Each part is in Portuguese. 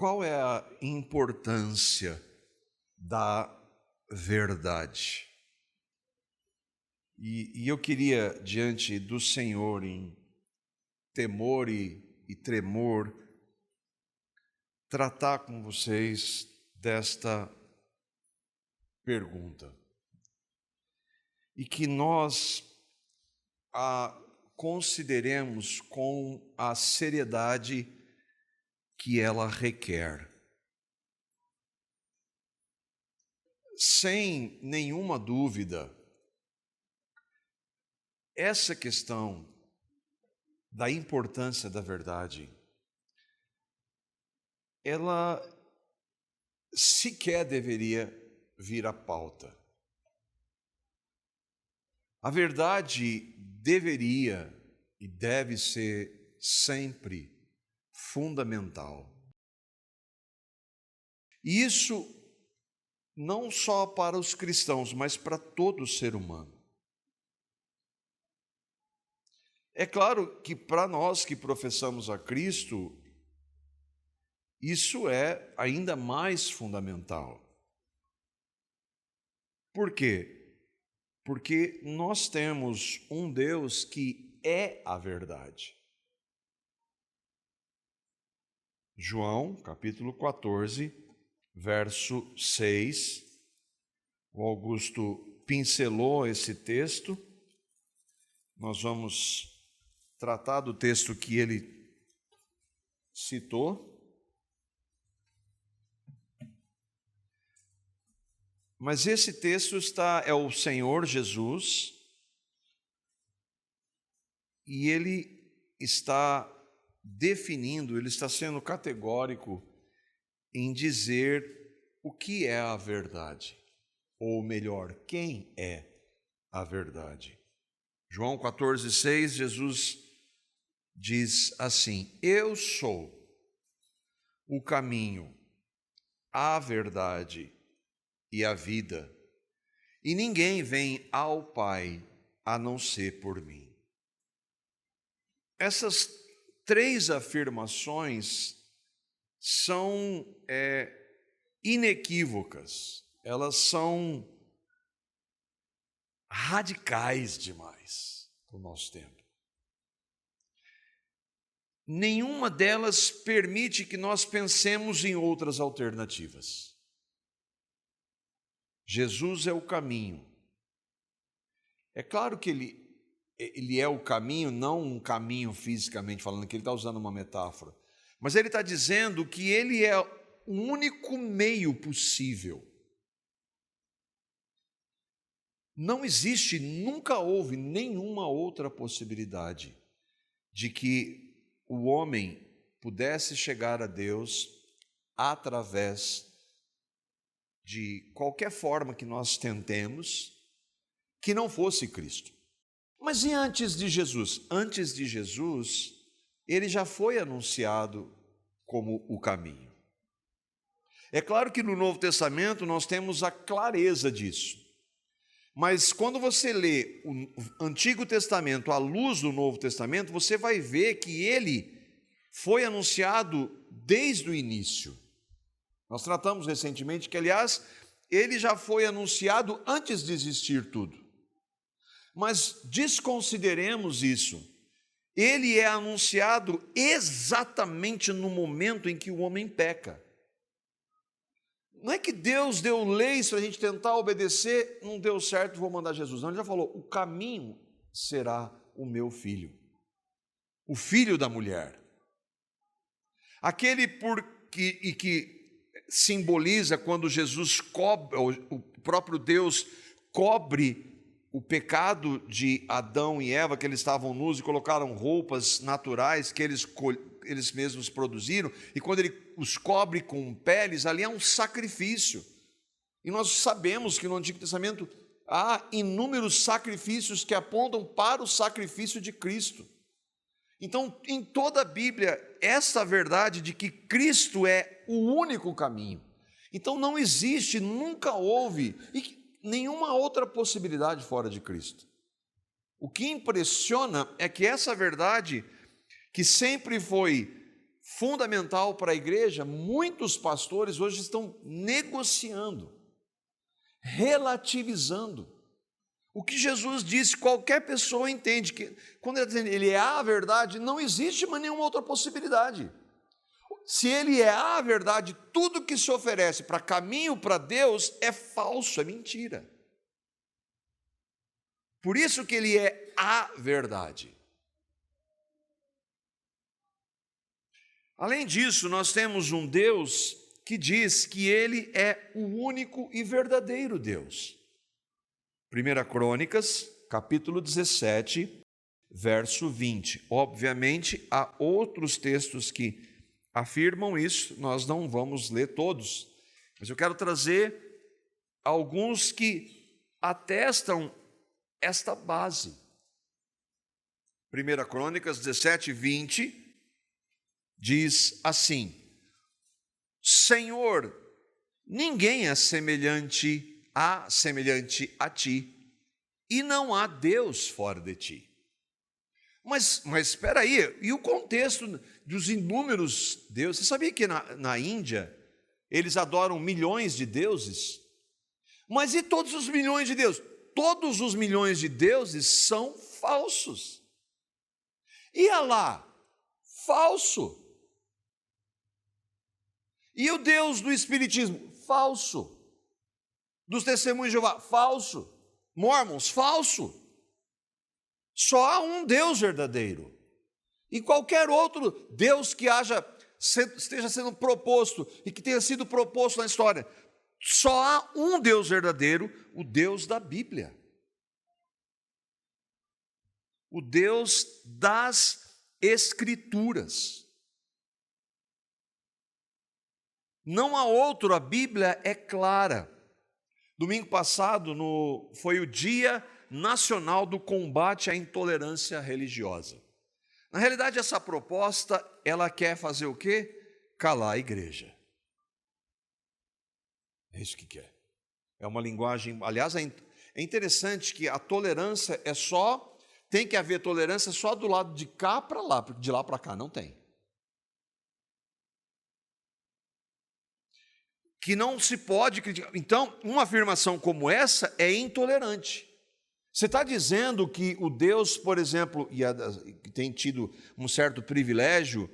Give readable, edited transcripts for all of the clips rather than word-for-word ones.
qual é a importância da verdade? E eu queria, diante do Senhor, em temor e tremor, tratar com vocês desta pergunta. E que nós a consideremos com a seriedade que ela requer. Sem nenhuma dúvida, essa questão da importância da verdade, ela sequer deveria vir à pauta. A verdade deveria e deve ser sempre fundamental. E isso não só para os cristãos, mas para todo ser humano. É claro que para nós que professamos a Cristo, isso é ainda mais fundamental. Por quê? Porque nós temos um Deus que é a verdade. João, capítulo 14, verso 6. O Augusto pincelou esse texto. Nós vamos tratar do texto que ele citou. Mas esse texto é o Senhor Jesus, e ele está definindo, ele está sendo categórico em dizer o que é a verdade, ou melhor, quem é a verdade. João 14, 6, Jesus diz assim: eu sou o caminho, a verdade e a vida, e ninguém vem ao Pai a não ser por mim. Essas três afirmações são inequívocas, elas são radicais demais para o nosso tempo. Nenhuma delas permite que nós pensemos em outras alternativas. Jesus é o caminho. É claro que ele é o caminho, não um caminho fisicamente falando, que ele está usando uma metáfora, mas ele está dizendo que ele é o único meio possível. Não existe, nunca houve nenhuma outra possibilidade de que o homem pudesse chegar a Deus através de qualquer forma que nós tentemos, que não fosse Cristo. Mas e antes de Jesus? Antes de Jesus, ele já foi anunciado como o caminho. É claro que no Novo Testamento nós temos a clareza disso. Mas quando você lê o Antigo Testamento à luz do Novo Testamento, você vai ver que ele foi anunciado desde o início. Nós tratamos recentemente que, aliás, ele já foi anunciado antes de existir tudo. Mas desconsideremos isso. Ele é anunciado exatamente no momento em que o homem peca. Não é que Deus deu leis para a gente tentar obedecer, não deu certo, vou mandar Jesus. Não, ele já falou, o caminho será o meu filho, o filho da mulher. Aquele que simboliza quando Jesus cobre, o próprio Deus cobre o pecado de Adão e Eva, que eles estavam nus e colocaram roupas naturais que eles mesmos produziram, e quando ele os cobre com peles, ali é um sacrifício. E nós sabemos que no Antigo Testamento há inúmeros sacrifícios que apontam para o sacrifício de Cristo. Então, em toda a Bíblia, essa verdade de que Cristo é o único caminho. Então, não existe, nunca houve nenhuma outra possibilidade fora de Cristo. O que impressiona é que essa verdade, que sempre foi fundamental para a igreja, muitos pastores hoje estão negociando, relativizando. O que Jesus disse, qualquer pessoa entende que, quando ele é a verdade, não existe mais nenhuma outra possibilidade. Se ele é a verdade, tudo que se oferece para caminho para Deus é falso, é mentira. Por isso que ele é a verdade. Além disso, nós temos um Deus que diz que ele é o único e verdadeiro Deus. 1 Crônicas, capítulo 17, verso 20. Obviamente, há outros textos que afirmam isso, nós não vamos ler todos, mas eu quero trazer alguns que atestam esta base. 1 Crônicas 17, 20, diz assim: Senhor, ninguém é semelhante a ti, e não há Deus fora de ti. Mas espera aí, e o contexto dos inúmeros deuses? Você sabia que na Índia eles adoram milhões de deuses? Mas e todos os milhões de deuses? Todos os milhões de deuses são falsos. E Alá? Falso. E o Deus do Espiritismo? Falso. Dos Testemunhos de Jeová? Falso. Mormons? Falso. Só há um Deus verdadeiro. E qualquer outro Deus que esteja sendo proposto e que tenha sido proposto na história, só há um Deus verdadeiro, o Deus da Bíblia. O Deus das Escrituras. Não há outro, a Bíblia é clara. Domingo passado foi o Dia Nacional do Combate à Intolerância Religiosa. Na realidade, essa proposta, ela quer fazer o quê? Calar a igreja. É isso que quer. É uma linguagem, aliás, é interessante que a tolerância tem que haver tolerância só do lado de cá para lá, de lá para cá não tem. Que não se pode criticar. Então, uma afirmação como essa é intolerante. Você está dizendo que o Deus, por exemplo, que tem tido um certo privilégio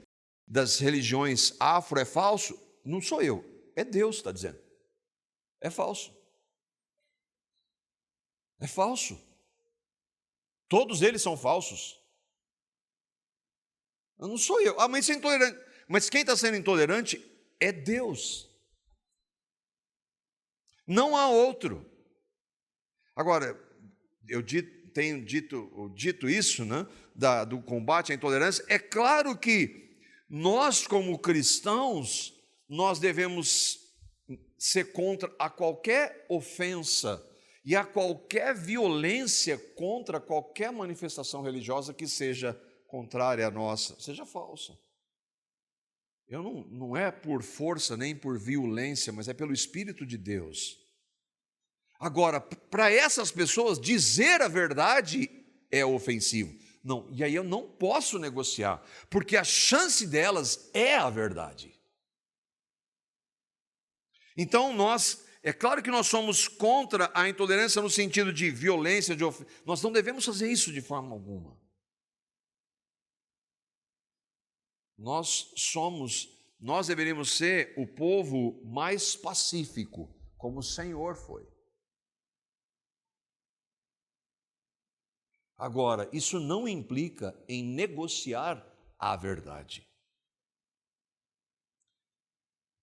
das religiões afro é falso? Não sou eu, é Deus que está dizendo. É falso. É falso. Todos eles são falsos. Não sou eu. Mas isso é intolerante. Mas quem está sendo intolerante é Deus. Não há outro. Agora, eu tenho dito isso, né, do combate à intolerância. É claro que nós, como cristãos, nós devemos ser contra a qualquer ofensa e a qualquer violência contra qualquer manifestação religiosa que seja contrária à nossa, seja falsa. Não é por força nem por violência, mas é pelo Espírito de Deus. Agora, para essas pessoas, dizer a verdade é ofensivo. Não, e aí eu não posso negociar, porque a chance delas é a verdade. Então, é claro que nós somos contra a intolerância no sentido de violência, nós não devemos fazer isso de forma alguma. Nós deveríamos ser o povo mais pacífico, como o Senhor foi. Agora, isso não implica em negociar a verdade.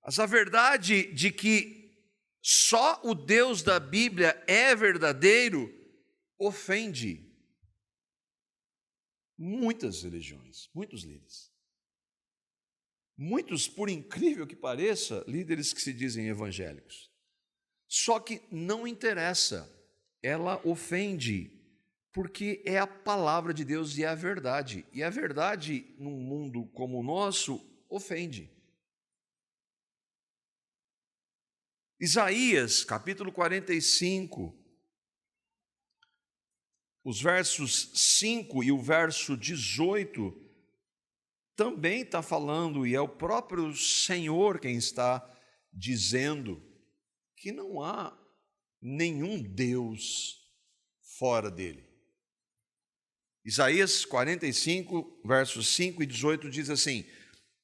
Mas a verdade de que só o Deus da Bíblia é verdadeiro ofende muitas religiões, muitos líderes. Muitos, por incrível que pareça, líderes que se dizem evangélicos. Só que não interessa, ela ofende, porque é a palavra de Deus e é a verdade. E a verdade, num mundo como o nosso, ofende. Isaías, capítulo 45, os versos 5 e o verso 18, também está falando, e é o próprio Senhor quem está dizendo, que não há nenhum Deus fora dele. Isaías 45, versos 5 e 18 diz assim: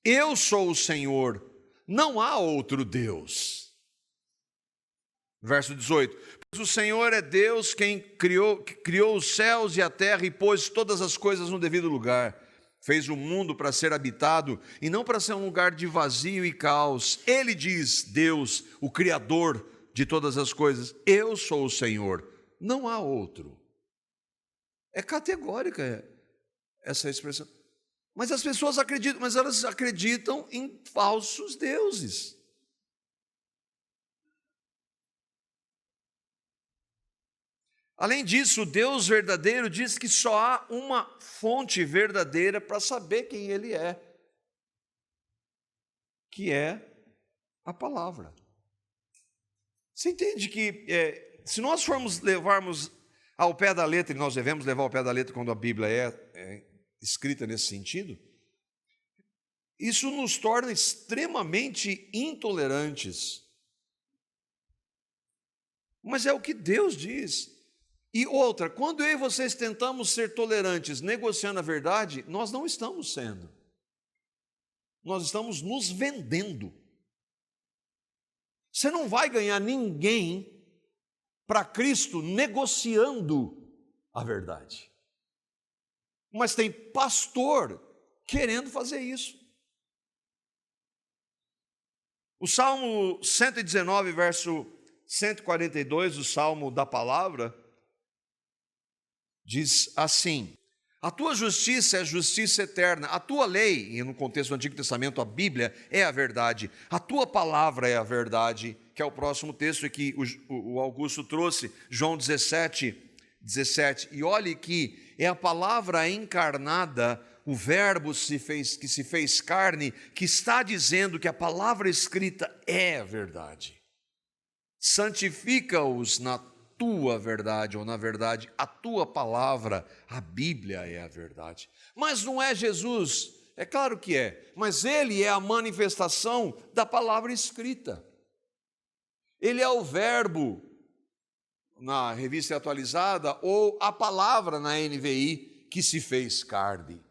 eu sou o Senhor, não há outro Deus. Verso 18: pois o Senhor é Deus quem criou os céus e a terra e pôs todas as coisas no devido lugar. Fez o mundo para ser habitado e não para ser um lugar de vazio e caos. Ele diz, Deus, o Criador de todas as coisas, eu sou o Senhor, não há outro. É categórica essa expressão. Mas as pessoas acreditam, mas elas acreditam em falsos deuses. Além disso, o Deus verdadeiro diz que só há uma fonte verdadeira para saber quem Ele é, que é a palavra. Você entende que se nós formos levarmos ao pé da letra, e nós devemos levar ao pé da letra quando a Bíblia é escrita nesse sentido, isso nos torna extremamente intolerantes. Mas é o que Deus diz. E outra, quando eu e vocês tentamos ser tolerantes negociando a verdade, nós não estamos sendo. Nós estamos nos vendendo. Você não vai ganhar ninguém para Cristo negociando a verdade. Mas tem pastor querendo fazer isso. O Salmo 119, verso 142, o Salmo da Palavra, diz assim: a tua justiça é justiça eterna, a tua lei, e no contexto do Antigo Testamento a Bíblia é a verdade, a tua palavra é a verdade, que é o próximo texto que o Augusto trouxe, João 17, e olhe que é a palavra encarnada, o verbo que se fez carne, que está dizendo que a palavra escrita é a verdade. Santifica-os na tua verdade, ou na verdade, a tua palavra, a Bíblia é a verdade. Mas não é Jesus, é claro que é, mas ele é a manifestação da palavra escrita. Ele é o verbo na Revista Atualizada, ou a palavra na NVI, que se fez carne.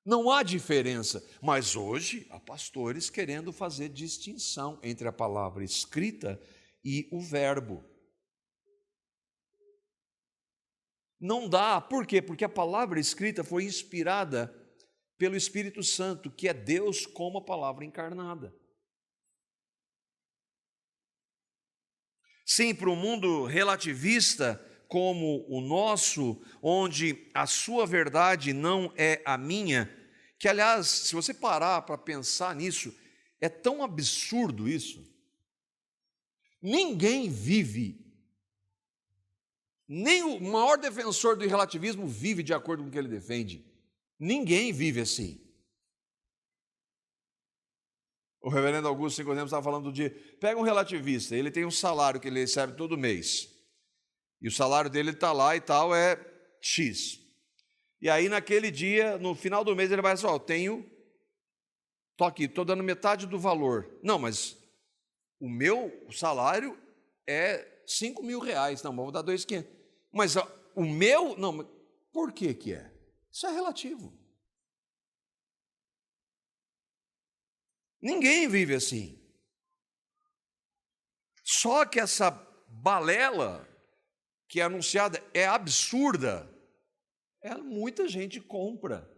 Não há diferença, mas hoje há pastores querendo fazer distinção entre a palavra escrita e o verbo. Não dá, por quê? Porque a palavra escrita foi inspirada pelo Espírito Santo, que é Deus como a palavra encarnada. Sim, para um mundo relativista como o nosso, onde a sua verdade não é a minha, que aliás, se você parar para pensar nisso, é tão absurdo isso. Ninguém vive, nem o maior defensor do relativismo vive de acordo com o que ele defende. Ninguém vive assim. O reverendo Augusto Nicodemos estava falando do dia, pega um relativista, ele tem um salário que ele recebe todo mês, e o salário dele está lá e tal, é X. E aí naquele dia, no final do mês, ele vai dizer, estou aqui, estou dando metade do valor. Não, mas o meu salário é R$5.000, não, vou dar 2.500. Mas o meu, não, mas por que que é? Isso é relativo. Ninguém vive assim. Só que essa balela que é anunciada é absurda. Muita gente compra.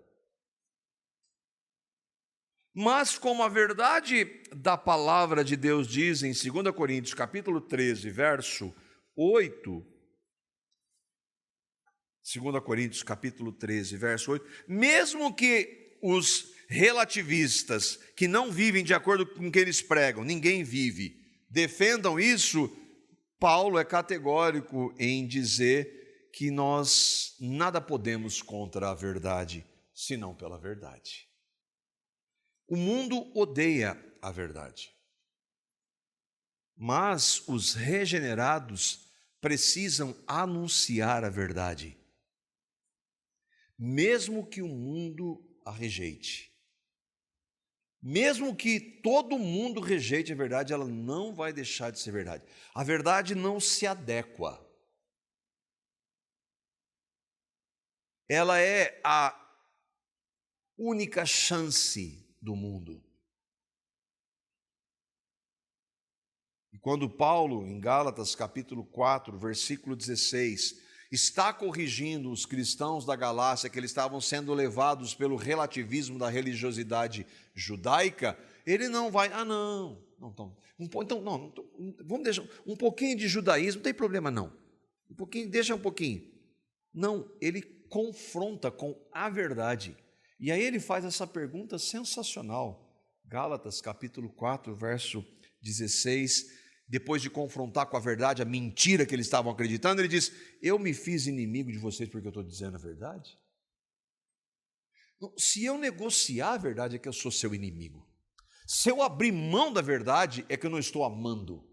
Mas como a verdade da palavra de Deus diz em 2 Coríntios capítulo 13, verso 8, 2 Coríntios capítulo 13, verso 8, mesmo que os relativistas que não vivem de acordo com o que eles pregam, ninguém vive, defendam isso, Paulo é categórico em dizer que nós nada podemos contra a verdade, senão pela verdade. O mundo odeia a verdade, mas os regenerados precisam anunciar a verdade, mesmo que o mundo a rejeite. Mesmo que todo mundo rejeite a verdade, ela não vai deixar de ser verdade. A verdade não se adequa. Ela é a única chance do mundo. E quando Paulo, em Gálatas capítulo 4, versículo 16, está corrigindo os cristãos da Galácia que eles estavam sendo levados pelo relativismo da religiosidade judaica, ele não vai, vamos deixar um pouquinho de judaísmo, não tem problema não, deixa um pouquinho. Não, ele confronta com a verdade. E aí ele faz essa pergunta sensacional. Gálatas capítulo 4, verso 16, depois de confrontar com a verdade a mentira que eles estavam acreditando, ele diz: eu me fiz inimigo de vocês porque eu estou dizendo a verdade? Se eu negociar a verdade é que eu sou seu inimigo. Se eu abrir mão da verdade é que eu não estou amando.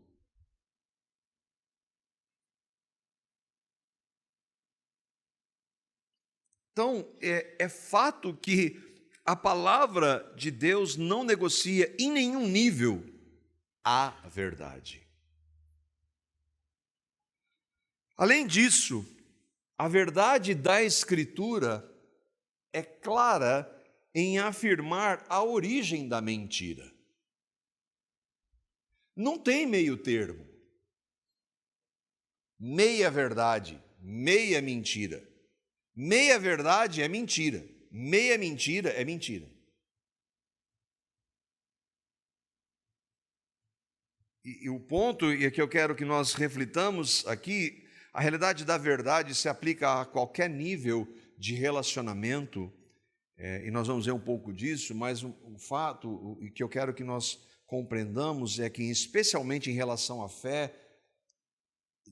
Então, é fato que a palavra de Deus não negocia em nenhum nível a verdade. Além disso, a verdade da Escritura é clara em afirmar a origem da mentira. Não tem meio termo. Meia verdade, meia mentira. Meia verdade é mentira, meia mentira é mentira. E o ponto que eu quero que nós reflitamos aqui, a realidade da verdade se aplica a qualquer nível de relacionamento, e nós vamos ver um pouco disso, mas um fato que eu quero que nós compreendamos é que, especialmente em relação à fé,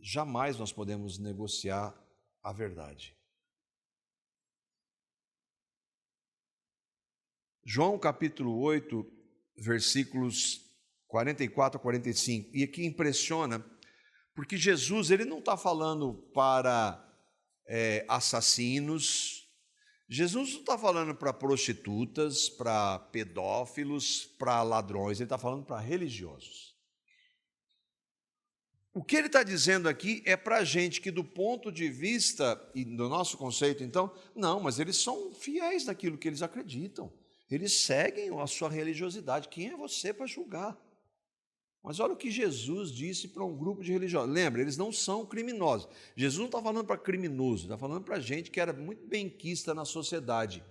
jamais nós podemos negociar a verdade. João capítulo 8, versículos 44 a 45, e aqui impressiona, porque Jesus ele não está falando para assassinos, Jesus não está falando para prostitutas, para pedófilos, para ladrões, ele está falando para religiosos. O que ele está dizendo aqui é para gente que, do ponto de vista, e do nosso conceito então, não, mas eles são fiéis naquilo que eles acreditam. Eles seguem a sua religiosidade. Quem é você para julgar? Mas olha o que Jesus disse para um grupo de religiosos. Lembra, eles não são criminosos. Jesus não está falando para criminoso, está falando para gente que era muito benquista na sociedade.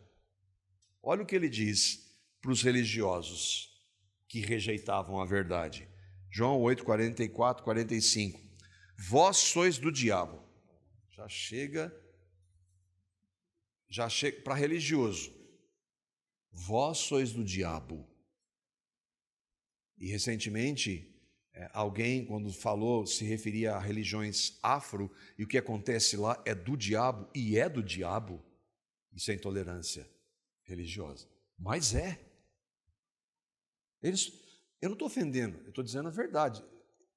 Olha o que ele diz para os religiosos que rejeitavam a verdade. João 8, 44, 45. Vós sois do diabo. Já chega para religioso. Vós sois do diabo. E recentemente, alguém, quando falou, se referia a religiões afro, e o que acontece lá é do diabo, e é do diabo. Isso é intolerância religiosa. Mas é. Eu não estou ofendendo, eu estou dizendo a verdade.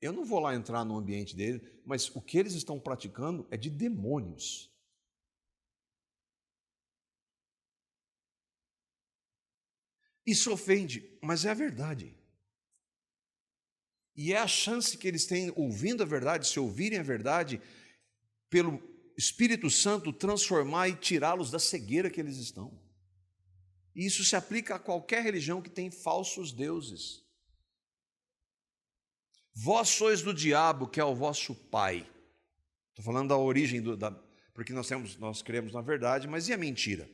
Eu não vou lá entrar no ambiente dele, mas o que eles estão praticando é de demônios. Isso ofende, mas é a verdade. E é a chance que eles têm, ouvindo a verdade, se ouvirem a verdade, pelo Espírito Santo transformar e tirá-los da cegueira que eles estão. E isso se aplica a qualquer religião que tem falsos deuses. Vós sois do diabo, que é o vosso pai. Estou falando da origem, porque nós cremos na verdade, mas e a mentira?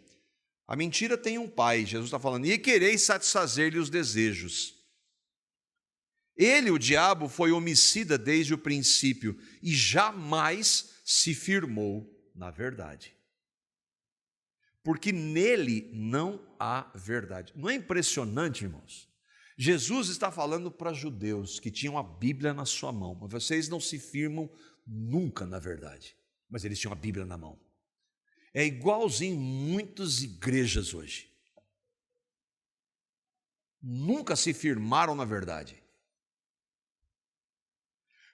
A mentira tem um pai, Jesus está falando, e quereis satisfazer-lhe os desejos. Ele, o diabo, foi homicida desde o princípio e jamais se firmou na verdade. Porque nele não há verdade. Não é impressionante, irmãos? Jesus está falando para judeus que tinham a Bíblia na sua mão, mas vocês não se firmam nunca na verdade, mas eles tinham a Bíblia na mão. É igualzinho muitas igrejas hoje. Nunca se firmaram na verdade.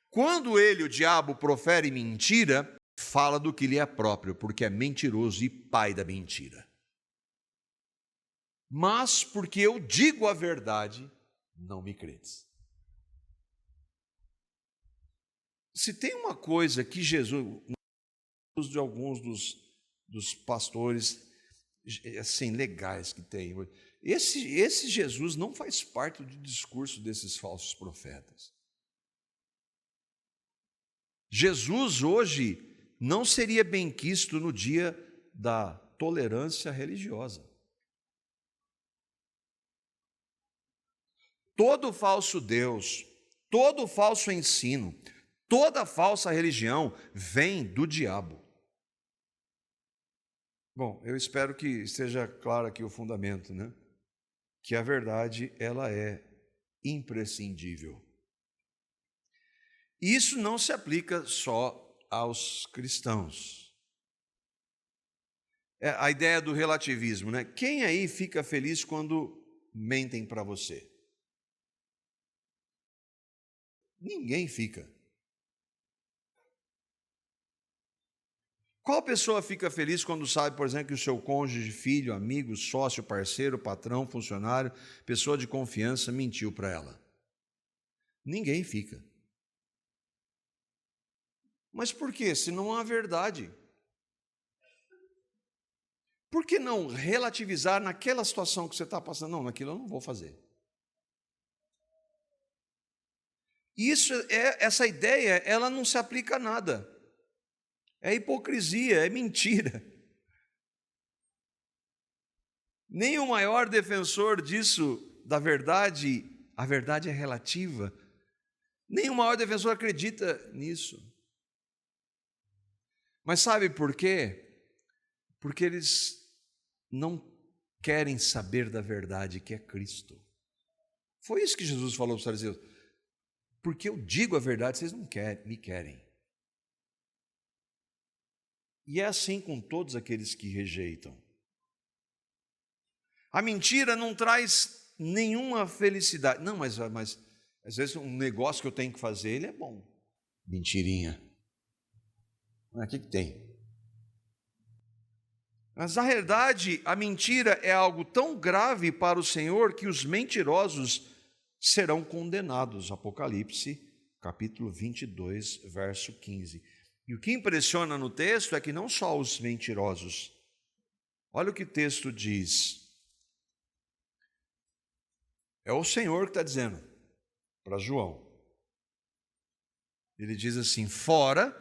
Quando ele, o diabo, profere mentira, fala do que lhe é próprio, porque é mentiroso e pai da mentira. mas porque eu digo a verdade, não me credes. Se tem uma coisa que Jesus, de alguns dos pastores assim, legais que tem, esse Jesus não faz parte do discurso desses falsos profetas. Jesus hoje não seria benquisto no dia da tolerância religiosa. Todo falso Deus, todo falso ensino, toda falsa religião vem do diabo. Bom, eu espero que esteja claro aqui o fundamento, né? Que a verdade, ela é imprescindível. Isso não se aplica só aos cristãos. A ideia do relativismo, né? Quem aí fica feliz quando mentem para você? Ninguém fica. Qual pessoa fica feliz quando sabe, por exemplo, que o seu cônjuge, filho, amigo, sócio, parceiro, patrão, funcionário, pessoa de confiança mentiu para ela? Ninguém fica. Mas por quê? Se não há verdade. Por que não relativizar naquela situação que você está passando? Não, naquilo eu não vou fazer. Essa ideia, ela não se aplica a nada. É hipocrisia, é mentira. Nem o maior defensor disso, da verdade, a verdade é relativa, nem o maior defensor acredita nisso. Mas sabe por quê? Porque eles não querem saber da verdade, que é Cristo. Foi isso que Jesus falou para os fariseus. Porque eu digo a verdade, vocês não me querem. E é assim com todos aqueles que rejeitam. A mentira não traz nenhuma felicidade. Não, mas às vezes um negócio que eu tenho que fazer, ele é bom. Mentirinha. O que tem? Mas na realidade, a mentira é algo tão grave para o Senhor que os mentirosos serão condenados. Apocalipse, capítulo 22, verso 15. E o que impressiona no texto é que não só os mentirosos. Olha o que o texto diz. É o Senhor que está dizendo para João. Ele diz assim, fora,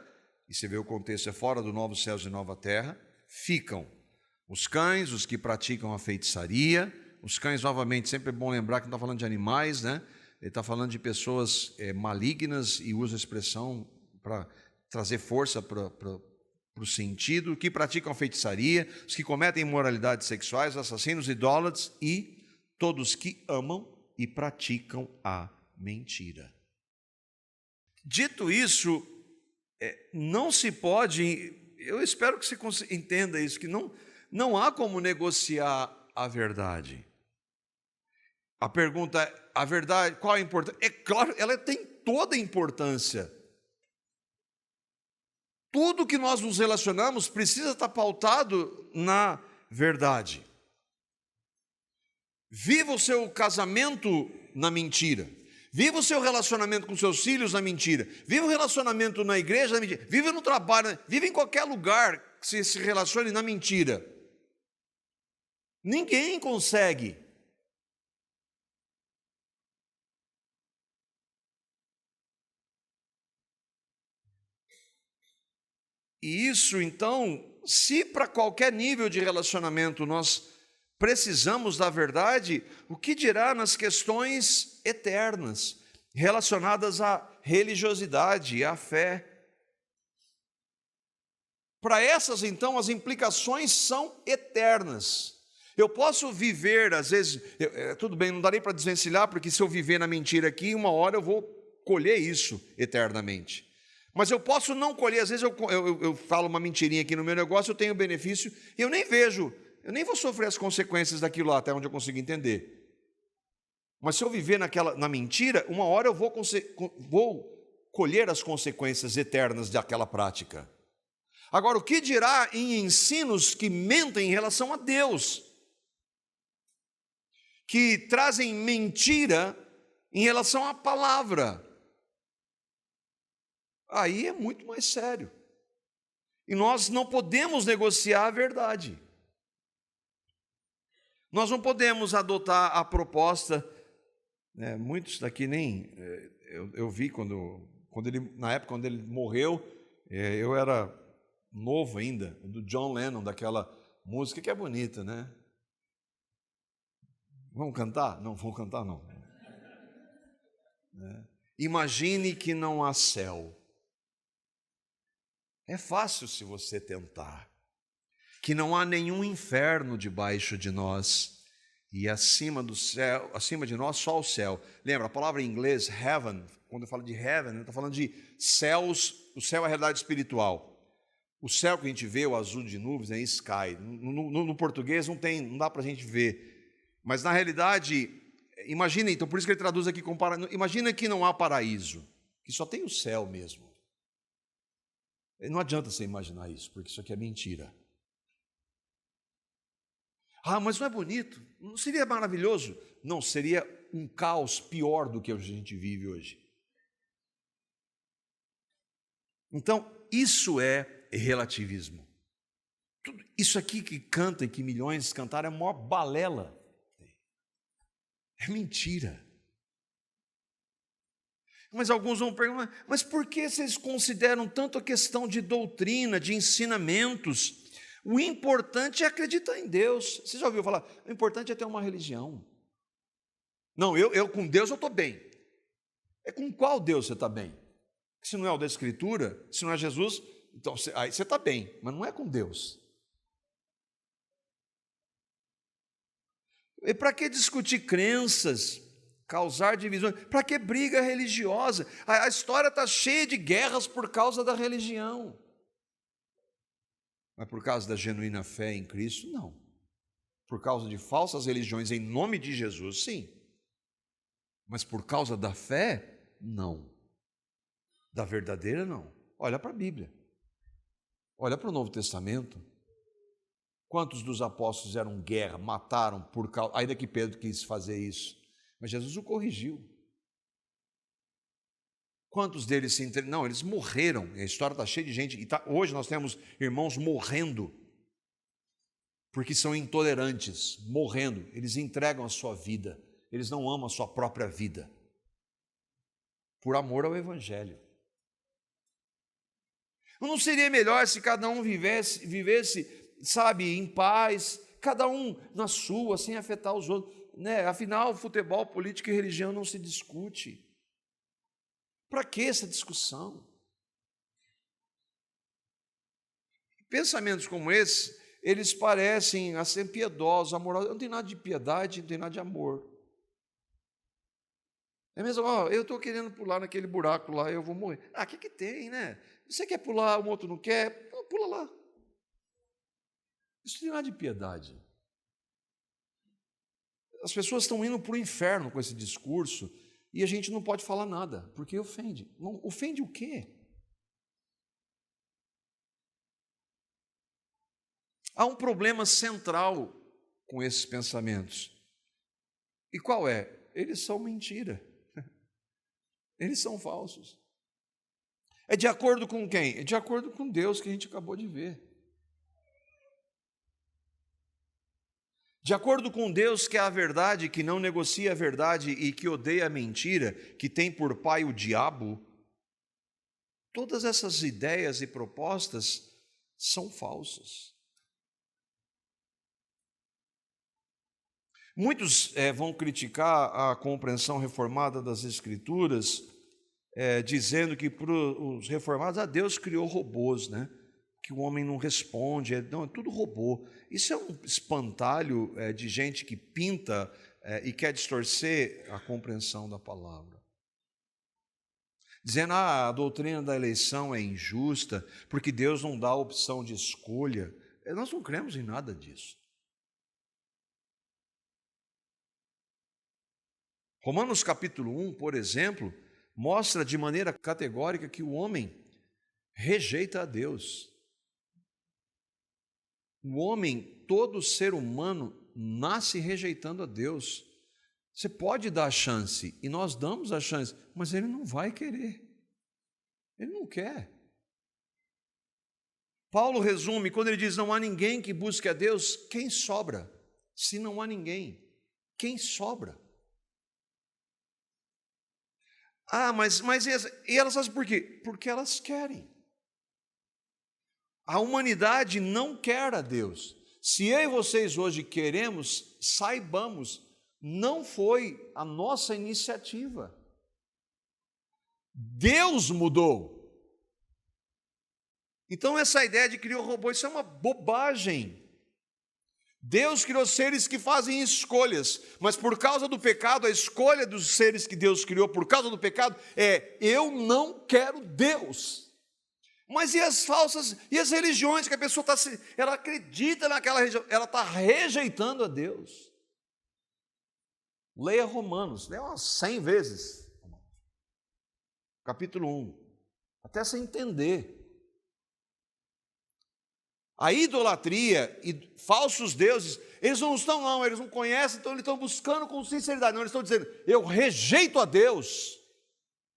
e você vê o contexto, é fora do novo céus e nova terra, ficam os cães, os que praticam a feitiçaria. Os cães, novamente, sempre é bom lembrar que não está falando de animais, né? Ele está falando de pessoas malignas e usa a expressão para trazer força para o sentido, que praticam a feitiçaria, os que cometem imoralidades sexuais, assassinos, idólatras e todos que amam e praticam a mentira. Dito isso, não se pode, eu espero que você entenda isso, que não há como negociar a verdade. A pergunta é, a verdade, qual a importância? É claro, ela tem toda a importância. Tudo que nós nos relacionamos precisa estar pautado na verdade. Viva o seu casamento na mentira. Viva o seu relacionamento com seus filhos na mentira. Viva o relacionamento na igreja na mentira. Viva no trabalho, viva em qualquer lugar que você se relacione na mentira. Ninguém consegue. E isso, então, se para qualquer nível de relacionamento nós precisamos da verdade, o que dirá nas questões eternas, relacionadas à religiosidade e à fé? Para essas, então, as implicações são eternas. Eu posso viver, às vezes, tudo bem, não darei para desvencilhar, porque se eu viver na mentira aqui, uma hora eu vou colher isso eternamente. Mas eu posso não colher, às vezes eu falo uma mentirinha aqui no meu negócio, eu tenho benefício, e eu nem vejo, eu nem vou sofrer as consequências daquilo lá, até onde eu consigo entender. Mas se eu viver na mentira, uma hora eu vou colher as consequências eternas daquela prática. Agora, o que dirá em ensinos que mentem em relação a Deus? que trazem mentira em relação à palavra. Aí é muito mais sério. E nós não podemos negociar a verdade. Nós não podemos adotar a proposta, né, muitos daqui nem... Eu vi quando ele, na época, quando ele morreu, eu era novo ainda, do John Lennon, daquela música que é bonita, né? Vamos cantar? Não, vamos cantar não. Imagine que não há céu. É fácil se você tentar. Que não há nenhum inferno debaixo de nós e acima do céu, acima de nós só o céu. Lembra, a palavra em inglês heaven, quando eu falo de heaven, está falando de céus. O céu é a realidade espiritual. O céu que a gente vê, o azul de nuvens, é sky. No português não dá para a gente ver. Mas na realidade, imagina, então por isso que ele traduz aqui, imagina que não há paraíso, que só tem o céu mesmo. Não adianta você imaginar isso, porque isso aqui é mentira. Ah, mas não é bonito? Não seria maravilhoso? Não, seria um caos pior do que a gente vive hoje. Então, isso é relativismo. Tudo isso aqui que canta e que milhões cantaram é a maior balela. É mentira. Mas alguns vão perguntar, mas por que vocês consideram tanto a questão de doutrina, de ensinamentos? O importante é acreditar em Deus. Você já ouviu falar? O importante é ter uma religião. Não, eu com Deus eu estou bem. É com qual Deus você está bem? Se não é o da Escritura, se não é Jesus, então aí você está bem, mas não é com Deus. E para que discutir crenças? Causar divisões, para que briga religiosa? A história está cheia de guerras por causa da religião. Mas por causa da genuína fé em Cristo, não. Por causa de falsas religiões em nome de Jesus, sim. Mas por causa da fé, não. Da verdadeira, não. Olha para a Bíblia. Olha para o Novo Testamento. Quantos dos apóstolos fizeram guerra, mataram por causa... Ainda que Pedro quis fazer isso. Mas Jesus o corrigiu. Quantos deles se entregaram? Não, eles morreram. A história está cheia de gente. E hoje nós temos irmãos morrendo, porque são intolerantes, morrendo. Eles entregam a sua vida. Eles não amam a sua própria vida. Por amor ao Evangelho. Não seria melhor se cada um vivesse, sabe, em paz, cada um na sua, sem afetar os outros? Né? Afinal, futebol, política e religião não se discute. Para que essa discussão? Pensamentos como esse, eles parecem assim, piedosos, amorosos. Não tem nada de piedade, não tem nada de amor. É mesmo, eu estou querendo pular naquele buraco lá, eu vou morrer. O que tem, né? Você quer pular, o outro não quer, pula lá. Isso não tem nada de piedade. As pessoas estão indo para o inferno com esse discurso e a gente não pode falar nada, porque ofende. Não, ofende o quê? Há um problema central com esses pensamentos. E qual é? Eles são mentira. Eles são falsos. É de acordo com quem? É de acordo com Deus, que a gente acabou de ver. De acordo com Deus, que é a verdade, que não negocia a verdade e que odeia a mentira, que tem por pai o diabo, todas essas ideias e propostas são falsas. Muitos vão criticar a compreensão reformada das Escrituras, dizendo que para os reformados, Deus criou robôs, né? Que o homem não responde, não, é tudo robô. Isso é um espantalho de gente que pinta e quer distorcer a compreensão da palavra. Dizendo, a doutrina da eleição é injusta, porque Deus não dá a opção de escolha. Nós não cremos em nada disso. Romanos capítulo 1, por exemplo, mostra de maneira categórica que o homem rejeita a Deus. O homem, todo ser humano, nasce rejeitando a Deus. Você pode dar a chance, e nós damos a chance, mas ele não vai querer. Ele não quer. Paulo resume, quando ele diz, não há ninguém que busque a Deus, quem sobra? Se não há ninguém, quem sobra? Mas e elas fazem por quê? Porque elas querem. A humanidade não quer a Deus. Se eu e vocês hoje queremos, saibamos, não foi a nossa iniciativa. Deus mudou. Então essa ideia de criar robô, isso é uma bobagem. Deus criou seres que fazem escolhas, mas por causa do pecado, a escolha dos seres que Deus criou por causa do pecado é: eu não quero Deus. Mas e as falsas, e as religiões que a pessoa ela acredita naquela religião, ela está rejeitando a Deus. Leia Romanos, leia umas 100 vezes, capítulo 1, até você entender. A idolatria e falsos deuses, eles não conhecem, então eles estão buscando com sinceridade. Não, eles estão dizendo, eu rejeito a Deus,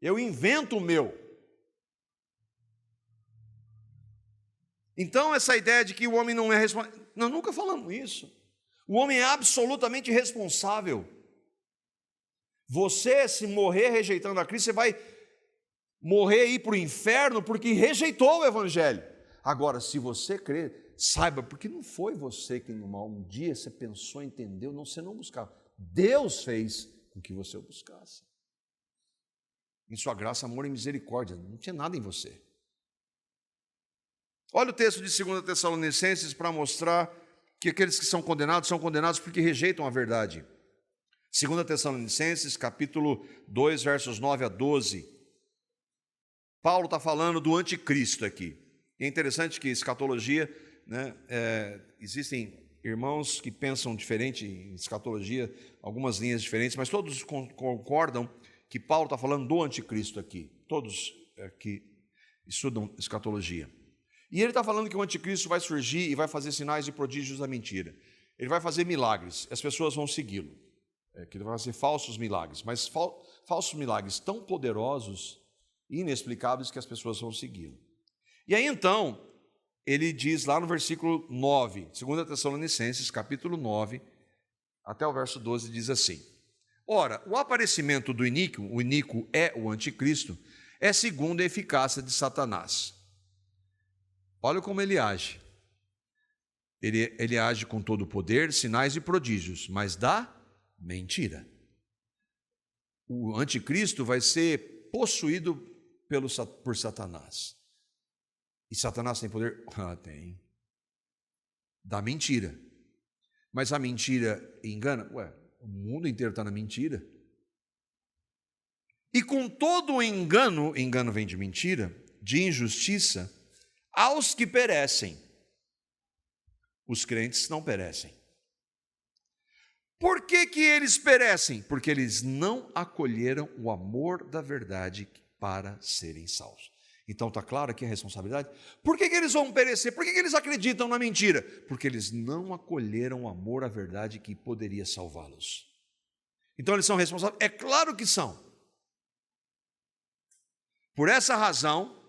eu invento o meu. Então essa ideia de que o homem não é responsável, nós nunca falamos isso. O homem é absolutamente responsável. Você, se morrer rejeitando a Cristo, você vai morrer e ir para o inferno porque rejeitou o Evangelho. Agora, se você crer, saiba, porque não foi você que um dia você pensou, entendeu, não, você não buscava. Deus fez com que você o buscasse. Em sua graça, amor e misericórdia, não tinha nada em você. Olha o texto de 2 Tessalonicenses para mostrar que aqueles que são condenados porque rejeitam a verdade. 2 Tessalonicenses, capítulo 2, versos 9 a 12. Paulo está falando do anticristo aqui. E é interessante que escatologia, existem irmãos que pensam diferente em escatologia, algumas linhas diferentes, mas todos concordam que Paulo está falando do anticristo aqui, todos que estudam escatologia. E ele está falando que o anticristo vai surgir e vai fazer sinais e prodígios da mentira. Ele vai fazer milagres, as pessoas vão segui-lo, que ele vai fazer falsos milagres, mas falsos milagres tão poderosos e inexplicáveis que as pessoas vão segui-lo. E aí então, ele diz lá no versículo 9, 2 Tessalonicenses, capítulo 9, até o verso 12, diz assim: ora, o aparecimento do iníquo, o iníquo é o anticristo, é segundo a eficácia de Satanás. Olha como ele age. Ele age com todo o poder, sinais e prodígios, mas da mentira. O anticristo vai ser possuído por Satanás. E Satanás tem poder? Tem. Da mentira. Mas a mentira engana? O mundo inteiro está na mentira. E com todo o engano vem de mentira, de injustiça, aos que perecem. Os crentes não perecem. Por que eles perecem? Porque eles não acolheram o amor da verdade para serem salvos. Então está claro aqui a responsabilidade? Por que eles vão perecer? Por que eles acreditam na mentira? Porque eles não acolheram o amor à verdade que poderia salvá-los. Então eles são responsáveis? É claro que são. Por essa razão,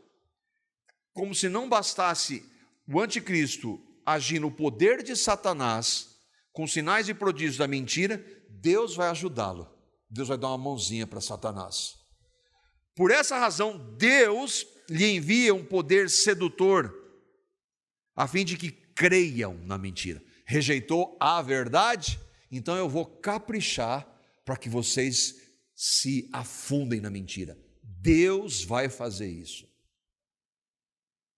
como se não bastasse o anticristo agir no poder de Satanás, com sinais e prodígios da mentira, Deus vai ajudá-lo. Deus vai dar uma mãozinha para Satanás. Por essa razão, Deus lhe envia um poder sedutor, a fim de que creiam na mentira. Rejeitou a verdade? Então eu vou caprichar para que vocês se afundem na mentira. Deus vai fazer isso.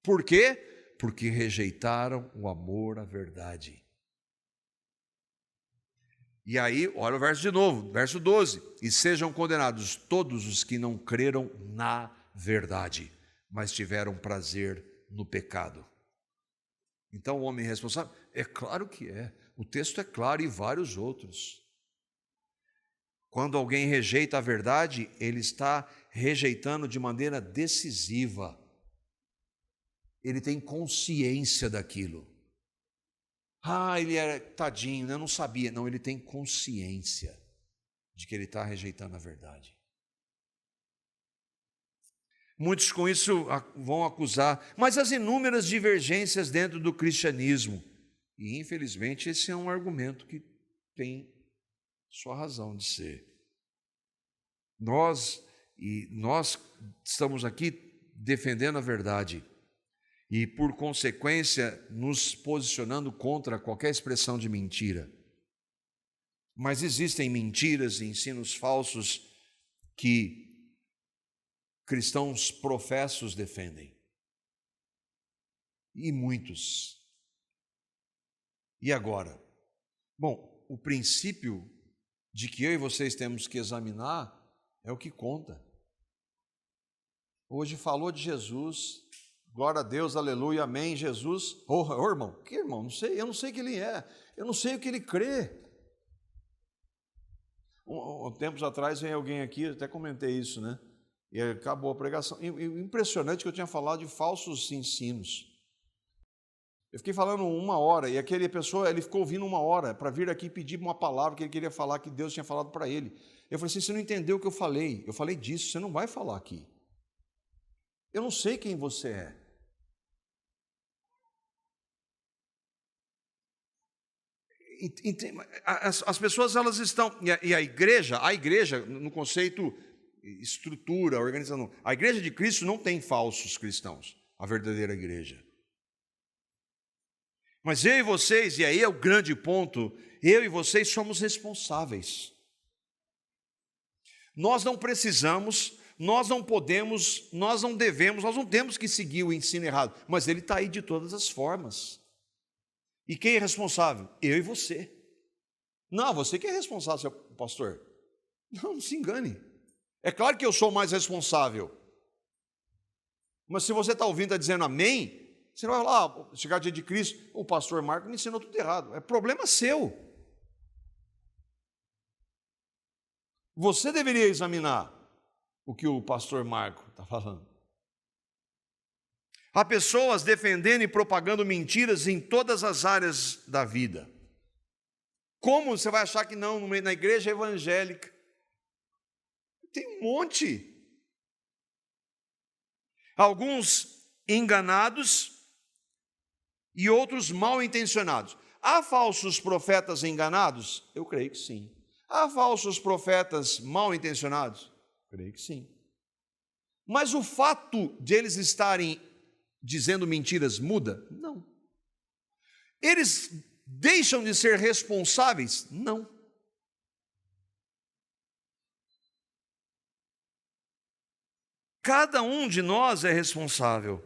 Por quê? Porque rejeitaram o amor à verdade. E aí, olha o verso de novo, verso 12. E sejam condenados todos os que não creram na verdade, mas tiveram prazer no pecado. Então o homem responsável? É claro que é. O texto é claro e vários outros. Quando alguém rejeita a verdade, ele está rejeitando de maneira decisiva. Ele tem consciência daquilo. Ele era tadinho, eu não sabia. Não, ele tem consciência de que ele está rejeitando a verdade. Muitos com isso vão acusar, mas as inúmeras divergências dentro do cristianismo, e infelizmente esse é um argumento que tem sua razão de ser. Nós estamos aqui defendendo a verdade e, por consequência, nos posicionando contra qualquer expressão de mentira. Mas existem mentiras e ensinos falsos que cristãos professos defendem. E muitos. E agora? Bom, o princípio de que eu e vocês temos que examinar é o que conta. Hoje falou de Jesus, glória a Deus, aleluia, amém, Jesus. Irmão, que irmão? Não sei, eu não sei quem ele é, eu não sei o que ele crê. Tempos atrás veio alguém aqui, eu até comentei isso, né? E acabou a pregação. Impressionante que eu tinha falado de falsos ensinos. Eu fiquei falando 1 hora, e aquele pessoa, ele ficou ouvindo 1 hora para vir aqui pedir uma palavra que ele queria falar, que Deus tinha falado para ele. Eu falei assim, você não entendeu o que eu falei. Eu falei disso, você não vai falar aqui. Eu não sei quem você é. As pessoas, elas estão, e a igreja, no conceito estrutura, organização, a igreja de Cristo não tem falsos cristãos, a verdadeira igreja. Mas eu e vocês, e aí é o grande ponto, eu e vocês somos responsáveis. Nós não precisamos, nós não podemos, nós não devemos, nós não temos que seguir o ensino errado, mas ele está aí de todas as formas. E quem é responsável? Eu e você. Não, você que é responsável, seu pastor. Não se engane. É claro que eu sou mais responsável. Mas se você está ouvindo, está dizendo amém, você não vai falar, chegar dia de Cristo, o pastor Marco me ensinou tudo errado. É problema seu. Você deveria examinar o que o pastor Marco está falando. Há pessoas defendendo e propagando mentiras em todas as áreas da vida. Como você vai achar que não na igreja evangélica? Tem um monte. Alguns enganados e outros mal intencionados. Há falsos profetas enganados? Eu creio que sim. Há falsos profetas mal intencionados? Creio que sim. Mas o fato de eles estarem dizendo mentiras muda? Não. Eles deixam de ser responsáveis? Não. Cada um de nós é responsável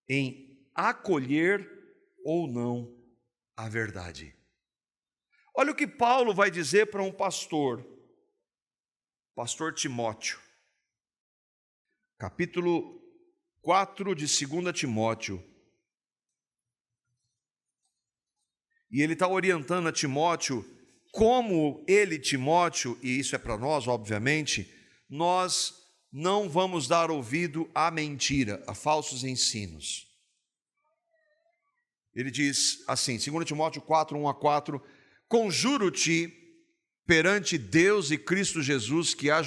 em acolher ou não a verdade. Olha o que Paulo vai dizer para um pastor Timóteo, capítulo 4 de 2 Timóteo. E ele está orientando a Timóteo como ele, Timóteo, e isso é para nós, obviamente, nós não vamos dar ouvido à mentira, a falsos ensinos. Ele diz assim, 2 Timóteo 4, 1-4, conjuro-te perante Deus e Cristo Jesus que há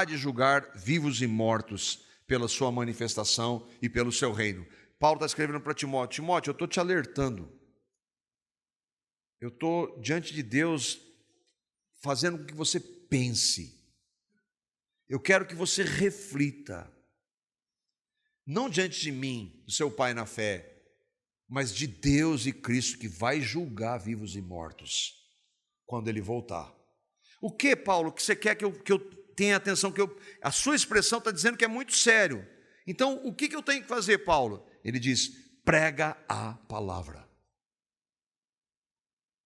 de julgar vivos e mortos pela sua manifestação e pelo seu reino. Paulo está escrevendo para Timóteo, Timóteo, eu estou te alertando. Eu estou diante de Deus fazendo com que você pense. Eu quero que você reflita. Não diante de mim, do seu pai na fé, mas de Deus e Cristo que vai julgar vivos e mortos quando Ele voltar. O que, Paulo, que você quer que eu tenha atenção? A sua expressão está dizendo que é muito sério. Então, o que eu tenho que fazer, Paulo? Ele diz, prega a palavra.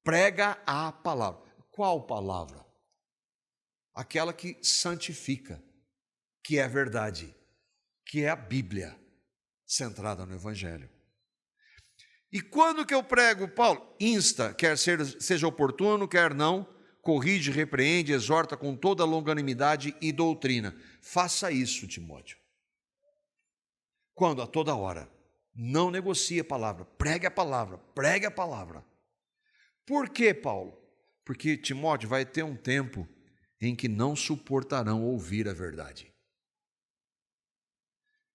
Prega a palavra. Qual palavra? Aquela que santifica, que é a verdade, que é a Bíblia, centrada no Evangelho. E quando que eu prego, Paulo? Insta, quer seja oportuno, quer não, corrige, repreende, exorta com toda longanimidade e doutrina. Faça isso, Timóteo. Quando? A toda hora. Não negocie a palavra, pregue a palavra, pregue a palavra. Por quê, Paulo? Porque, Timóteo, vai ter um tempo em que não suportarão ouvir a verdade.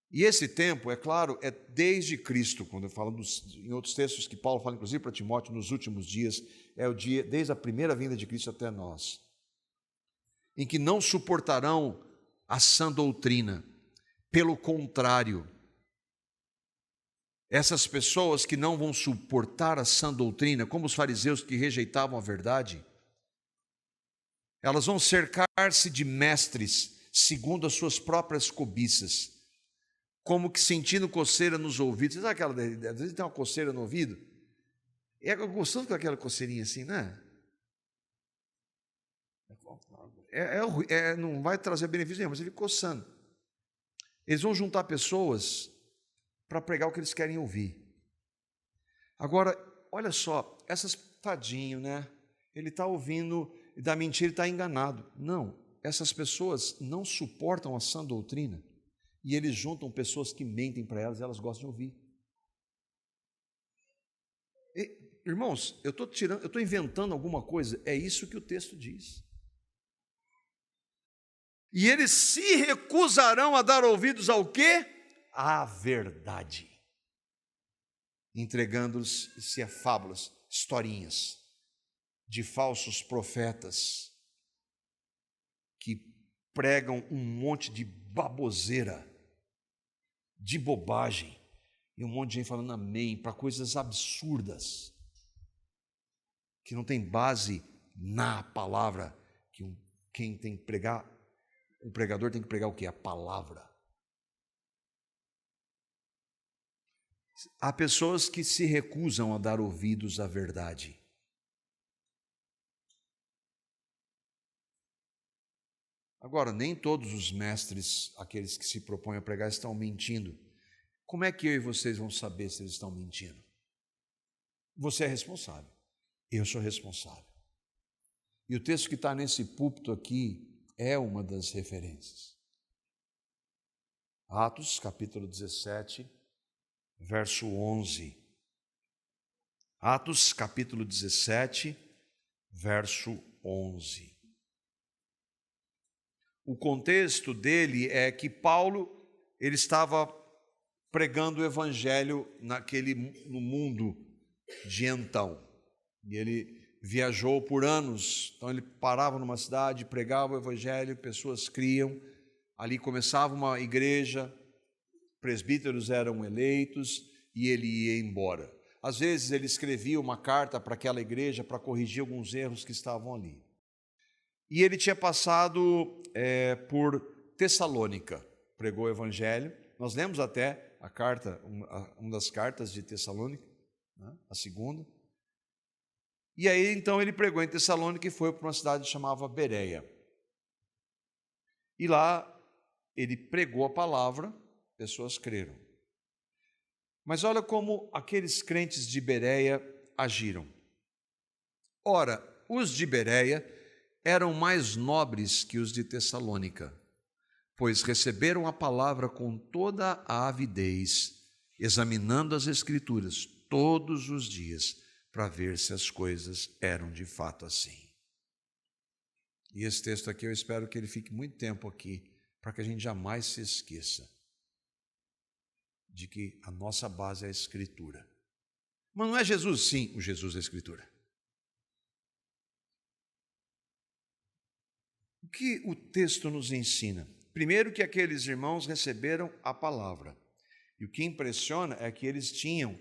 E esse tempo, é claro, é desde Cristo, quando eu falo em outros textos que Paulo fala, inclusive para Timóteo, nos últimos dias, é o dia, desde a primeira vinda de Cristo até nós, em que não suportarão a sã doutrina. Pelo contrário, essas pessoas que não vão suportar a sã doutrina, como os fariseus que rejeitavam a verdade, elas vão cercar-se de mestres segundo as suas próprias cobiças, como que sentindo coceira nos ouvidos. Você sabe aquela, às vezes tem uma coceira no ouvido? É gostoso com aquela coceirinha assim, né? Não vai trazer benefício nenhum, mas ele fica coçando. Eles vão juntar pessoas para pregar o que eles querem ouvir. Agora, olha só, essas tadinho, né? Ele está ouvindo da mentira, ele está enganado. Não, essas pessoas não suportam a sã doutrina e eles juntam pessoas que mentem para elas e elas gostam de ouvir. Irmãos, eu estou inventando alguma coisa, é isso que o texto diz. E eles se recusarão a dar ouvidos ao quê? À verdade. Entregando-se a fábulas, historinhas de falsos profetas que pregam um monte de baboseira, de bobagem, e um monte de gente falando amém para coisas absurdas, que não tem base na palavra, quem tem que pregar, o pregador tem que pregar o quê? A palavra. Há pessoas que se recusam a dar ouvidos à verdade. Agora, nem todos os mestres, aqueles que se propõem a pregar, estão mentindo. Como é que eu e vocês vão saber se eles estão mentindo? Você é responsável, eu sou responsável. E o texto que está nesse púlpito aqui é uma das referências. Atos, capítulo 17, verso 11. Atos, capítulo 17, verso 11. O contexto dele é que Paulo, ele estava pregando o evangelho no mundo de então. E ele viajou por anos, então ele parava numa cidade, pregava o evangelho, pessoas criam, ali começava uma igreja, presbíteros eram eleitos e ele ia embora. Às vezes ele escrevia uma carta para aquela igreja para corrigir alguns erros que estavam ali. E ele tinha passado por Tessalônica, pregou o evangelho. Nós lemos até a carta, uma das cartas de Tessalônica, né, a segunda. E aí então ele pregou em Tessalônica e foi para uma cidade que chamava Bereia. E lá ele pregou a palavra, pessoas creram. Mas olha como aqueles crentes de Bereia agiram. Ora, os de Bereia eram mais nobres que os de Tessalônica, pois receberam a palavra com toda a avidez, examinando as Escrituras todos os dias, para ver se as coisas eram de fato assim. E esse texto aqui eu espero que ele fique muito tempo aqui, para que a gente jamais se esqueça de que a nossa base é a Escritura. Mas não é Jesus? Sim, o Jesus da Escritura. O que o texto nos ensina? Primeiro, que aqueles irmãos receberam a palavra. E o que impressiona é que eles tinham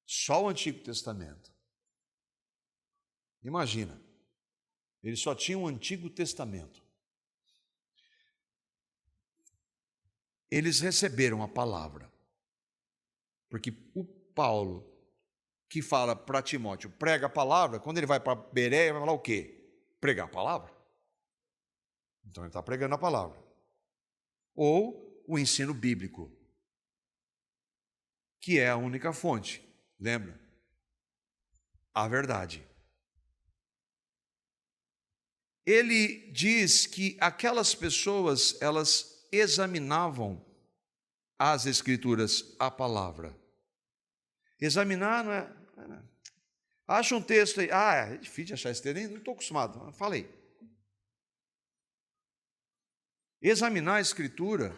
só o Antigo Testamento. Imagina, eles só tinham o Antigo Testamento. Eles receberam a palavra. Porque o Paulo, que fala para Timóteo, prega a palavra, quando ele vai para Bereia, vai falar o quê? Pregar a palavra. Então ele está pregando a palavra. Ou o ensino bíblico, que é a única fonte, lembra? A verdade. Ele diz que aquelas pessoas, elas examinavam as Escrituras, a palavra. Examinar não é. Acha um texto aí. É difícil de achar esse texto, não estou acostumado. Falei. Examinar a Escritura.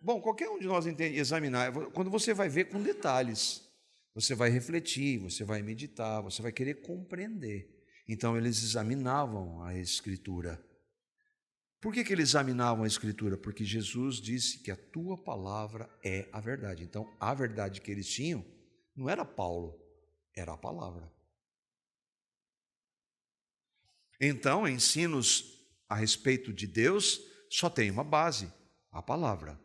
Bom, qualquer um de nós entende examinar. Quando você vai ver com detalhes, você vai refletir, você vai meditar, você vai querer compreender. Então, eles examinavam a Escritura. Por que eles examinavam a Escritura? Porque Jesus disse que a tua palavra é a verdade. Então, a verdade que eles tinham não era Paulo, era a palavra. Então, ensinos a respeito de Deus só tem uma base, a palavra.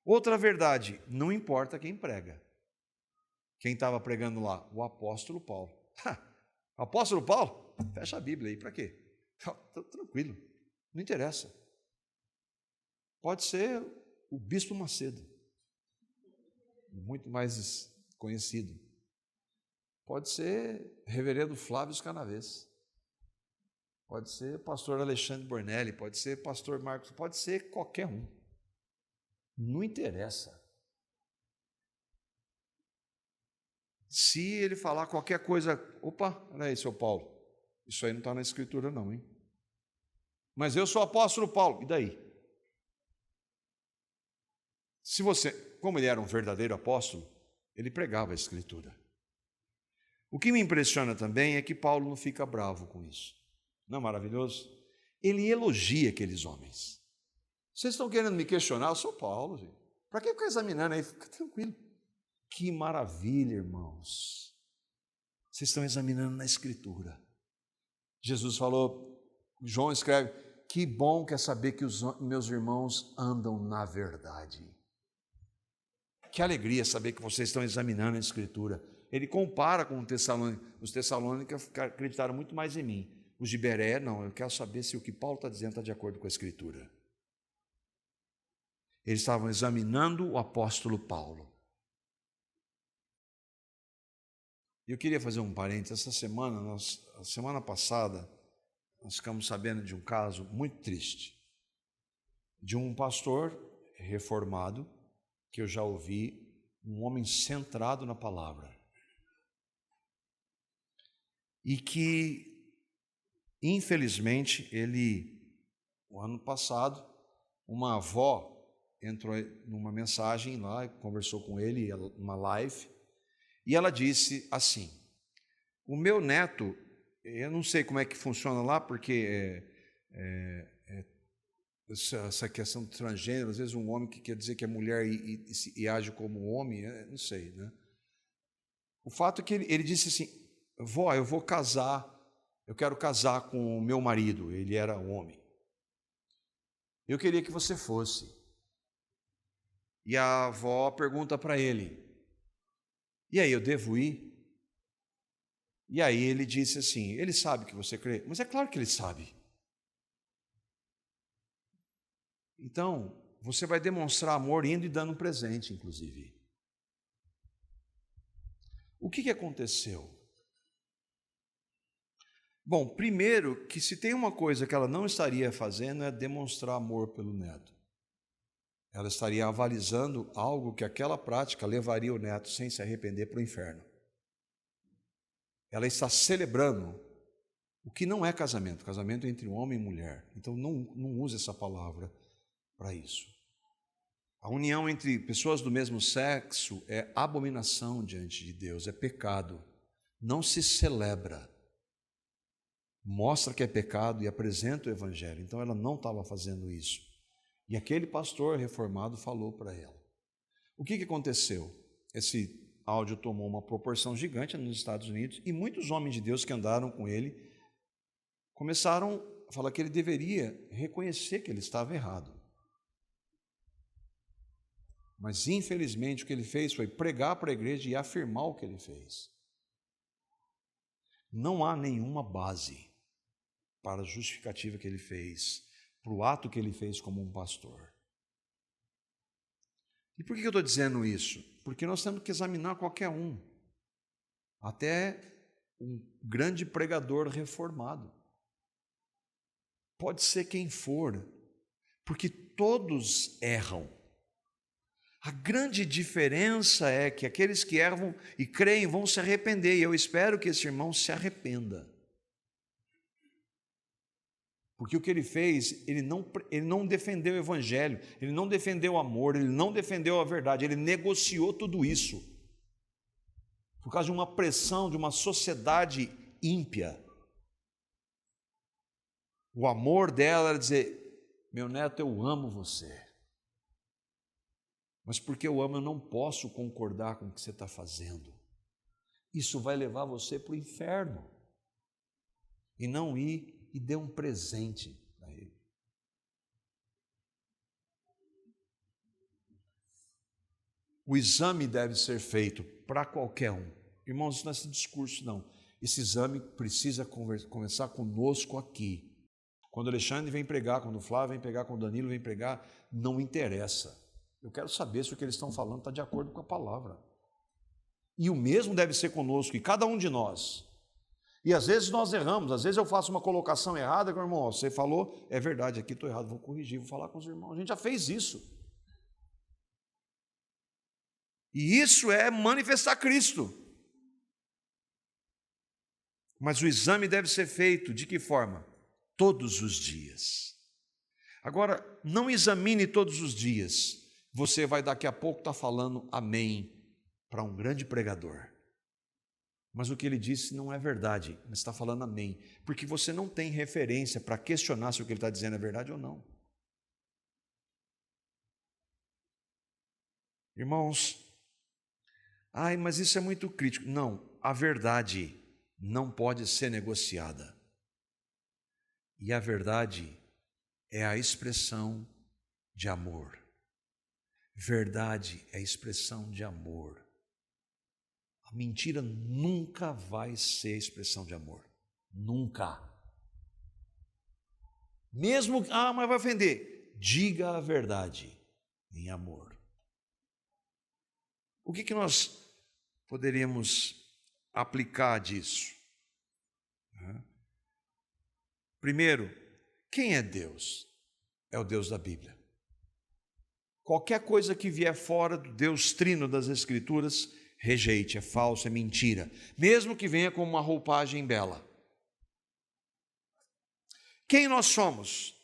Outra verdade, não importa quem prega. Quem estava pregando lá? O apóstolo Paulo. O apóstolo Paulo? Fecha a Bíblia aí, para quê? Tranquilo, não interessa. Pode ser o Bispo Macedo, muito mais conhecido. Pode ser Reverendo Flávio Canavês. Pode ser pastor Alexandre Bornelli, pode ser pastor Marcos, pode ser qualquer um. Não interessa. Se ele falar qualquer coisa, opa, olha aí, seu Paulo, isso aí não está na Escritura não, hein? Mas eu sou apóstolo Paulo, e daí? Se você, como ele era um verdadeiro apóstolo, ele pregava a Escritura. O que me impressiona também é que Paulo não fica bravo com isso. Não é maravilhoso? Ele elogia aqueles homens. Vocês estão querendo me questionar? Eu sou Paulo, gente. Para que ficar examinando aí? Fica tranquilo. Que maravilha, irmãos. Vocês estão examinando na Escritura. Jesus falou, João escreve, que bom que é saber que os meus irmãos andam na verdade. Que alegria saber que vocês estão examinando a Escritura. Ele compara com os tessalônicos acreditaram muito mais em mim. Os de Bereia, não, eu quero saber se o que Paulo está dizendo está de acordo com a Escritura. Eles estavam examinando o apóstolo Paulo. Eu queria fazer um parênteses. Essa semana, a semana passada, nós ficamos sabendo de um caso muito triste, de um pastor reformado, que eu já ouvi, um homem centrado na palavra, e que, infelizmente, o ano passado, uma avó entrou numa mensagem lá, conversou com ele, numa live, e ela disse assim, o meu neto, eu não sei como é que funciona lá, porque essa questão de transgênero, às vezes um homem que quer dizer que é mulher e age como homem, não sei, né? O fato é que ele disse assim, vó, eu vou casar, eu quero casar com o meu marido, ele era homem. Eu queria que você fosse. E a avó pergunta para ele, e aí, eu devo ir? E aí ele disse assim, ele sabe que você crê? Mas é claro que ele sabe. Então, você vai demonstrar amor indo e dando um presente, inclusive. O que aconteceu? Bom, primeiro, que se tem uma coisa que ela não estaria fazendo é demonstrar amor pelo neto. Ela estaria avalizando algo que aquela prática levaria o neto, sem se arrepender, para o inferno. Ela está celebrando o que não é casamento. Casamento é entre homem e mulher. Então, não use essa palavra para isso. A união entre pessoas do mesmo sexo é abominação diante de Deus, é pecado. Não se celebra. Mostra que é pecado e apresenta o Evangelho. Então, ela não estava fazendo isso. E aquele pastor reformado falou para ela. O que aconteceu? Esse áudio tomou uma proporção gigante nos Estados Unidos e muitos homens de Deus que andaram com ele começaram a falar que ele deveria reconhecer que ele estava errado. Mas, infelizmente, o que ele fez foi pregar para a igreja e afirmar o que ele fez. Não há nenhuma base para a justificativa que ele fez, para o ato que ele fez como um pastor. E por que eu estou dizendo isso? Porque nós temos que examinar qualquer um, até um grande pregador reformado. Pode ser quem for, porque todos erram. A grande diferença é que aqueles que erram e creem vão se arrepender, e eu espero que esse irmão se arrependa. Porque o que ele fez, ele não defendeu o evangelho, ele não defendeu o amor, ele não defendeu a verdade, ele negociou tudo isso. Por causa de uma pressão de uma sociedade ímpia. O amor dela era dizer: meu neto, eu amo você. Mas porque eu amo, eu não posso concordar com o que você está fazendo. Isso vai levar você para o inferno. E não ir e dê um presente a ele. O exame deve ser feito para qualquer um. Irmãos, isso não é esse discurso, não. Esse exame precisa começar conosco aqui. Quando o Alexandre vem pregar, quando o Flávio vem pregar, quando o Danilo vem pregar, não interessa. Eu quero saber se o que eles estão falando está de acordo com a palavra. E o mesmo deve ser conosco, e cada um de nós. E às vezes nós erramos, às vezes eu faço uma colocação errada, meu irmão, você falou, é verdade, aqui estou errado, vou corrigir, vou falar com os irmãos. A gente já fez isso. E isso é manifestar Cristo. Mas o exame deve ser feito de que forma? Todos os dias. Agora, não examine todos os dias. Você vai daqui a pouco estar falando amém para um grande pregador. Mas o que ele disse não é verdade, mas está falando amém, porque você não tem referência para questionar se o que ele está dizendo é verdade ou não. Irmãos, mas isso é muito crítico. Não, a verdade não pode ser negociada. E a verdade é a expressão de amor. Verdade é a expressão de amor. A mentira nunca vai ser expressão de amor. Nunca. Mesmo, mas vai ofender. Diga a verdade em amor. O que nós poderíamos aplicar disso? Primeiro, quem é Deus? É o Deus da Bíblia. Qualquer coisa que vier fora do Deus trino das Escrituras, rejeite, é falso, é mentira, mesmo que venha com uma roupagem bela. Quem nós somos?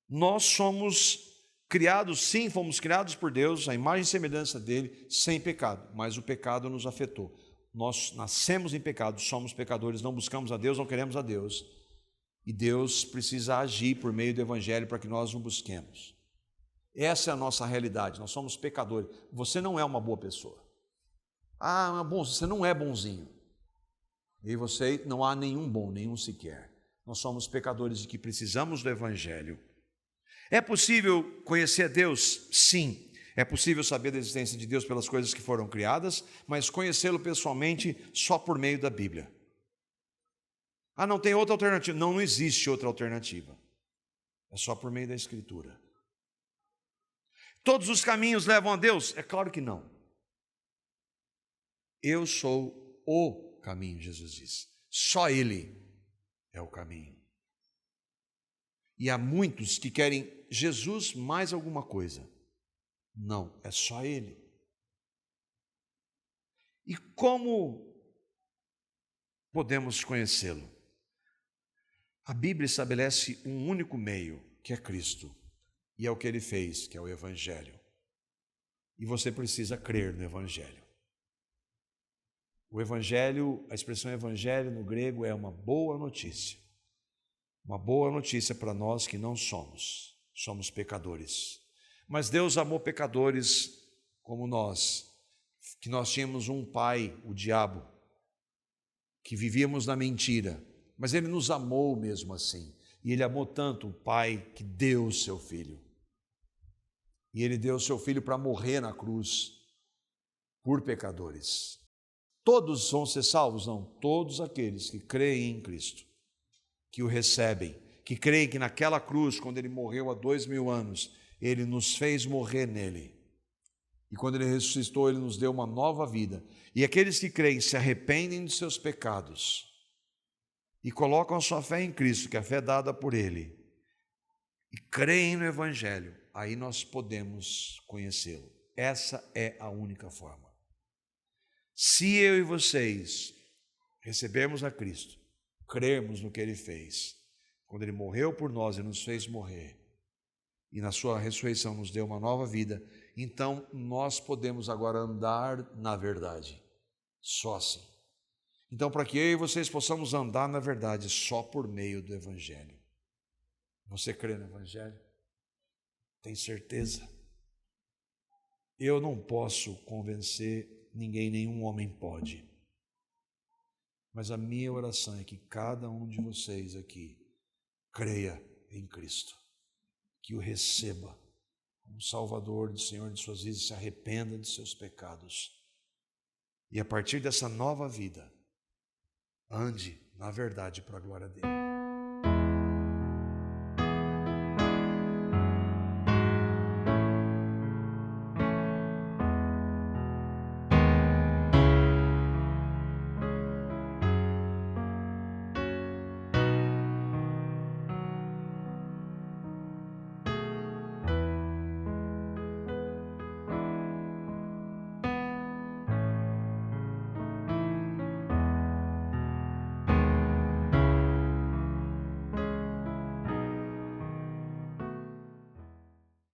Nós somos criados, sim, fomos criados por Deus, a imagem e semelhança dele, sem pecado, mas o pecado nos afetou. Nós nascemos em pecado, somos pecadores, não buscamos a Deus, não queremos a Deus, e Deus precisa agir por meio do Evangelho para que nós o busquemos. Essa é a nossa realidade, nós somos pecadores. Você não é uma boa pessoa. Você não é bonzinho. E você não há nenhum bom, nenhum sequer. Nós somos pecadores e que precisamos do Evangelho. É possível conhecer Deus? Sim. É possível saber da existência de Deus pelas coisas que foram criadas, mas conhecê-lo pessoalmente só por meio da Bíblia. Não tem outra alternativa. Não existe outra alternativa. É só por meio da Escritura. Todos os caminhos levam a Deus? É claro que não. Eu sou o caminho, Jesus disse. Só Ele é o caminho. E há muitos que querem Jesus mais alguma coisa. Não, é só Ele. E como podemos conhecê-lo? A Bíblia estabelece um único meio, que é Cristo. E é o que Ele fez, que é o Evangelho. E você precisa crer no Evangelho. O Evangelho, a expressão Evangelho no grego é uma boa notícia. Uma boa notícia para nós que não somos pecadores. Mas Deus amou pecadores como nós, que nós tínhamos um pai, o diabo, que vivíamos na mentira, mas Ele nos amou mesmo assim. E Ele amou tanto o Pai que deu o seu Filho. E Ele deu o seu Filho para morrer na cruz por pecadores. Todos vão ser salvos? Não, todos aqueles que creem em Cristo, que o recebem, que creem que naquela cruz, quando Ele morreu há 2000 anos, Ele nos fez morrer nele. E quando Ele ressuscitou, Ele nos deu uma nova vida. E aqueles que creem, se arrependem dos seus pecados e colocam a sua fé em Cristo, que é a fé dada por Ele, e creem no Evangelho, aí nós podemos conhecê-lo. Essa é a única forma. Se eu e vocês recebemos a Cristo, crermos no que Ele fez, quando Ele morreu por nós e nos fez morrer, e na sua ressurreição nos deu uma nova vida, então nós podemos agora andar na verdade, só assim. Então, para que eu e vocês possamos andar na verdade, só por meio do Evangelho. Você crê no Evangelho? Tem certeza? Eu não posso convencer ninguém, nenhum homem pode. Mas a minha oração é que cada um de vocês aqui creia em Cristo, que o receba como Salvador do Senhor de suas vidas, se arrependa de seus pecados. E a partir dessa nova vida, ande na verdade para a glória dele.